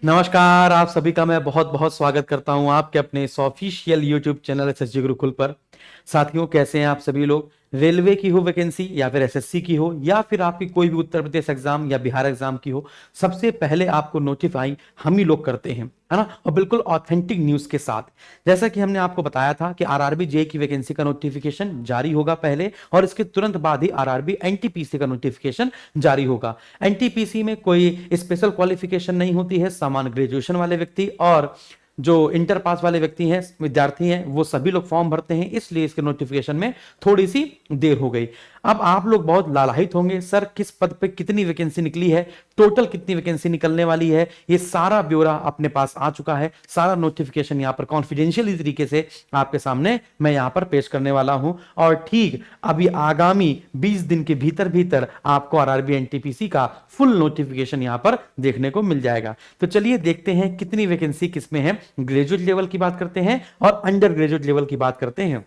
नमस्कार, आप सभी का मैं बहुत बहुत स्वागत करता हूं आपके अपने इस official YouTube channel SSG Gurukul पर। साथियों, कैसे हैं आप सभी लोग? रेलवे की हो वैकेंसी या फिर एसएससी की हो या फिर आपकी कोई भी उत्तर प्रदेश एग्जाम या बिहार एग्जाम की हो, सबसे पहले आपको नोटिफाई हम ही लोग करते हैं, है ना? और बिल्कुल ऑथेंटिक न्यूज के साथ। जैसा कि हमने आपको बताया था कि आरआरबी जे की वैकेंसी का नोटिफिकेशन जारी होगा पहले, और इसके तुरंत बाद ही आरआरबी एनटीपीसी का नोटिफिकेशन जारी होगा। एनटीपीसी में कोई स्पेशल क्वालिफिकेशन नहीं होती है। सामान्य ग्रेजुएशन वाले व्यक्ति और जो इंटर पास वाले व्यक्ति हैं, विद्यार्थी हैं, वो सभी लोग फॉर्म भरते हैं, इसलिए इसके नोटिफिकेशन में थोड़ी सी देर हो गई। अब आप लोग बहुत लालायित होंगे, सर किस पद पे कितनी वैकेंसी निकली है, टोटल कितनी वैकेंसी निकलने वाली है। ये सारा ब्यौरा अपने पास आ चुका है, सारा नोटिफिकेशन यहां पर कॉन्फिडेंशियली तरीके से आपके सामने मैं यहां पर पेश करने वाला हूं। और ठीक अभी आगामी 20 दिन के भीतर भीतर आपको आरआरबी एनटीपीसी का फुल नोटिफिकेशन यहां पर देखने को मिल जाएगा। तो चलिए देखते हैं कितनी वैकेंसी किसमें है। ग्रेजुएट लेवल की बात करते हैं और अंडर ग्रेजुएट लेवल की बात करते हैं।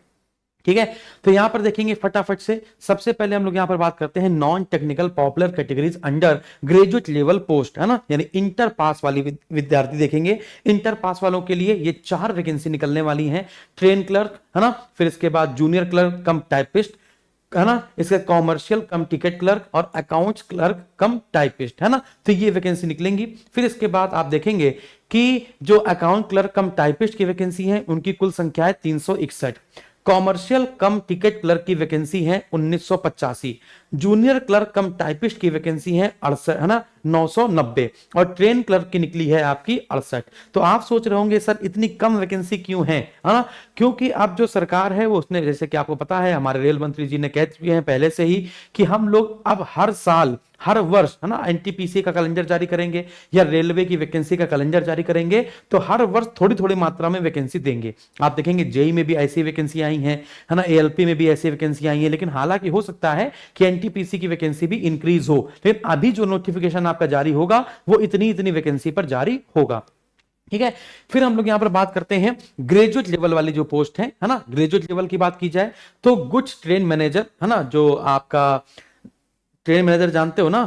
ठीक है, तो यहां पर देखेंगे फटाफट से। सबसे पहले हम लोग यहां पर बात करते हैं non technical popular categories under graduate level post, है ना, यानी इंटर पास वाली विद्यार्थी देखेंगे। इंटर पास वालों के लिए ये 4 वैकेंसी निकलने वाली हैं। ट्रेन क्लर्क, है ना, फिर इसके बाद जूनियर क्लर्क कम टाइपिस्ट, है ना, इसके कॉमर्शियल कम टिकट क्लर्क और अकाउंट्स क्लर्क कम टाइपिस्ट, है ना। तो ये वैकेंसी निकलेंगी। फिर इसके बाद आप देखेंगे कि जो अकाउंट क्लर्क कम टाइपिस्ट की वैकेंसी है उनकी कुल संख्या है 361। कॉमर्शियल कम टिकट क्लर्क की वैकेंसी है 1985। जूनियर क्लर्क कम टाइपिस्ट की वैकेंसी है 68, है ना, 990। और ट्रेन क्लर्क की निकली है आपकी 68। तो आप सोच रहे होंगे सर इतनी कम वैकेंसी क्यों है ना? क्योंकि अब जो सरकार है वो उसने, जैसे कि आपको पता है, हमारे रेल मंत्री जी ने कह चुके हैं पहले से ही कि हम लोग अब हर साल हर वर्ष, है ना, एनटीपीसी का कैलेंडर जारी करेंगे या रेलवे की वैकेंसी का कैलेंडर जारी करेंगे, तो हर वर्ष थोड़ी थोड़ी मात्रा में वैकेंसी देंगे। आप देखेंगे जेई में भी ऐसी वैकेंसी आई हैं, है ना, एएलपी में भी ऐसी वैकेंसी आई है। लेकिन हालांकि हो सकता है कि एनटीपीसी की वैकेंसी भी इंक्रीज हो, लेकिन अभी जो नोटिफिकेशन आपका जारी होगा वो इतनी इतनी वैकेंसी पर जारी होगा। ठीक है, फिर हम लोग यहां पर बात करते हैं ग्रेजुएट लेवल वाली जो पोस्ट है ना। ग्रेजुएट लेवल की बात की जाए तो गुड्स ट्रेन मैनेजर, है ना, जो आपका ट्रेन मैनेजर जानते हो ना,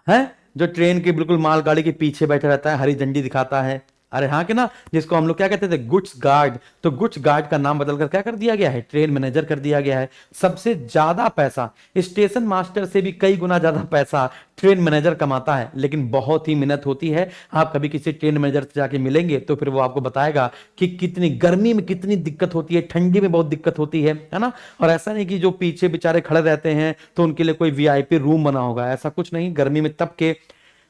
है, जो ट्रेन के बिल्कुल मालगाड़ी के पीछे बैठा रहता है, हरी झंडी दिखाता है। अरे हाँ कि ना, जिसको हम लोग क्या कहते थे, गुड्स गार्ड। तो गुड्स गार्ड का नाम बदलकर क्या कर दिया गया है, ट्रेन मैनेजर कर दिया गया है। सबसे ज्यादा पैसा, स्टेशन मास्टर से भी कई गुना ज्यादा पैसा ट्रेन मैनेजर कमाता है, लेकिन बहुत ही मेहनत होती है। आप कभी किसी ट्रेन मैनेजर से जाके मिलेंगे तो फिर वो आपको बताएगा कि कितनी गर्मी में कितनी दिक्कत होती है, ठंडी में बहुत दिक्कत होती है ना। और ऐसा नहीं कि जो पीछे बेचारे खड़े रहते हैं तो उनके लिए कोई वीआईपी रूम बना होगा, ऐसा कुछ नहीं। गर्मी में तब के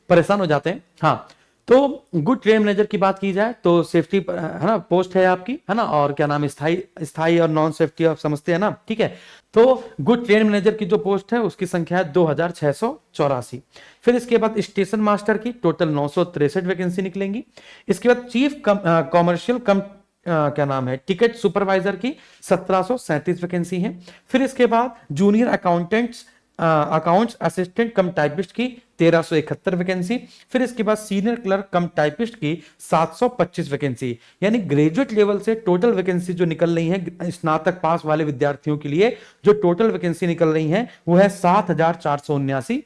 परेशान हो जाते हैं। हाँ, तो गुड ट्रेन मैनेजर की बात की जाए तो सेफ्टी, है ना, पोस्ट है आपकी, है ना, और क्या नाम, स्थाई स्थाई और नॉन सेफ्टी आप समझते हैं ना। ठीक है, तो गुड ट्रेन मैनेजर की जो पोस्ट है उसकी संख्या है 2684। फिर इसके बाद स्टेशन मास्टर की टोटल 963 वैकेंसी निकलेंगी। इसके बाद चीफ कॉमर्शियल कम क्या नाम है, टिकट सुपरवाइजर की 1737 वैकेंसी है। फिर इसके बाद जूनियर अकाउंटेंट्स, अकाउंट्स असिस्टेंट कम टाइपिस्ट की 1371 वैकेंसी। फिर इसके बाद सीनियर क्लर्क कम टाइपिस्ट की 725 वैकेंसी। यानी ग्रेजुएट लेवल से टोटल वैकेंसी जो निकल रही है स्नातक पास वाले विद्यार्थियों के लिए, जो टोटल वैकेंसी निकल रही है वो है 7479।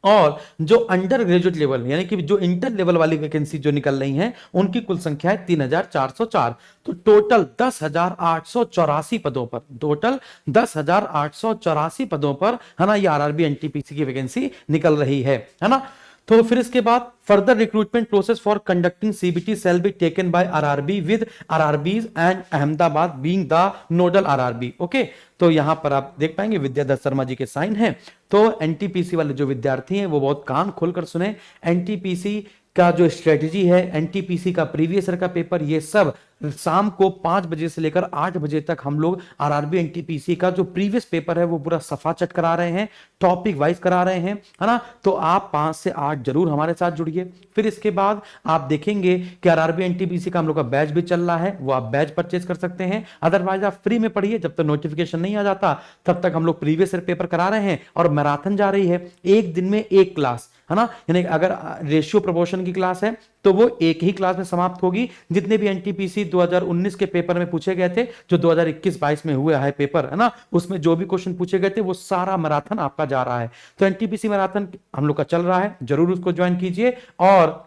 और जो अंडर ग्रेजुएट लेवल यानी कि जो इंटर लेवल वाली वैकेंसी जो निकल रही हैं उनकी कुल संख्या है 3404। तो टोटल 10,884 पदों पर, टोटल 10,884 पदों पर, है ना, ये आरआरबी एनटीपीसी की वैकेंसी निकल रही है ना। तो फिर इसके बाद further recruitment process for conducting CBT shall be taken by RRB with RRBs and Ahmedabad being the nodal RRB. Okay, तो यहां पर आप देख पाएंगे विद्याधर शर्मा जी के साइन हैं। तो एनटीपीसी वाले जो विद्यार्थी हैं वो बहुत कान खोलकर सुने। एनटीपीसी का जो स्ट्रेटजी है, एनटीपीसी का प्रीवियस ईयर का पेपर, ये सब शाम को 5 बजे से लेकर 8 बजे तक हम लोग आरआरबी एनटीपीसी का जो प्रीवियस पेपर है वो पूरा सफा चट करा रहे हैं, टॉपिक वाइज करा रहे हैं, है ना। तो आप 5 से 8 जरूर हमारे साथ जुड़िए। फिर इसके बाद आप देखेंगे कि आरआरबी एनटीपीसी का हम लोग का बैच भी चल रहा है, वो आप बैच परचेज कर सकते हैं। अदरवाइज आप फ्री में पढ़िए, जब तक नोटिफिकेशन नहीं आ जाता तब तक हम लोग प्रीवियस ईयर पेपर करा रहे हैं। और मैराथन जा रही है, एक दिन में एक क्लास, है ना, यानी अगर रेशियो प्रोपोर्शन की क्लास है तो वो एक ही क्लास में समाप्त होगी। जितने भी एनटीपीसी 2019 के पेपर में पूछे गए थे, जो 2021-22 में हुआ है पेपर, है ना, उसमें जो भी क्वेश्चन पूछे गए थे वो सारा मैराथन आपका जा रहा है। तो एनटीपीसी मैराथन हम लोग का चल रहा है, जरूर उसको ज्वाइन कीजिए। और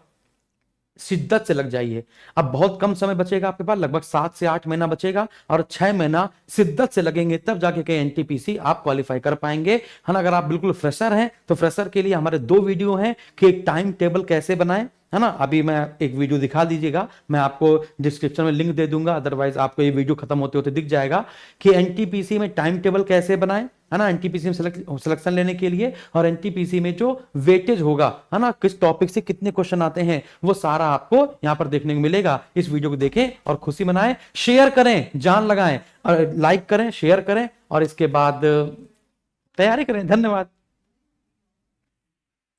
शिद्दत से लग जाइए। अब बहुत कम समय बचेगा आपके पास, लगभग 7 से 8 महीना बचेगा, और 6 महीना शिद्दत से लगेंगे, तब जाके के एनटीपीसी आप क्वालिफाई कर पाएंगे, है ना। अगर आप बिल्कुल फ्रेशर हैं तो फ्रेशर के लिए हमारे 2 वीडियो हैं कि एक टाइम टेबल कैसे बनाएं, है ना। अभी मैं एक वीडियो दिखा दीजिएगा, मैं आपको डिस्क्रिप्शन में लिंक दे दूंगा, अदरवाइज आपको ये वीडियो खत्म होते होते दिख जाएगा कि एनटीपीसी में टाइम टेबल कैसे बनाएं, है ना। एनटीपीसी में सिलेक्शन लेने के लिए, और एनटीपीसी में जो वेटेज होगा, है ना, किस टॉपिक से कितने क्वेश्चन आते हैं, वो सारा आपको यहां पर देखने को मिलेगा। इस वीडियो को देखें और खुशी मनाएं, शेयर करें, जान लगाएं, और लाइक करें, शेयर करें, और इसके बाद तैयारी करें। धन्यवाद।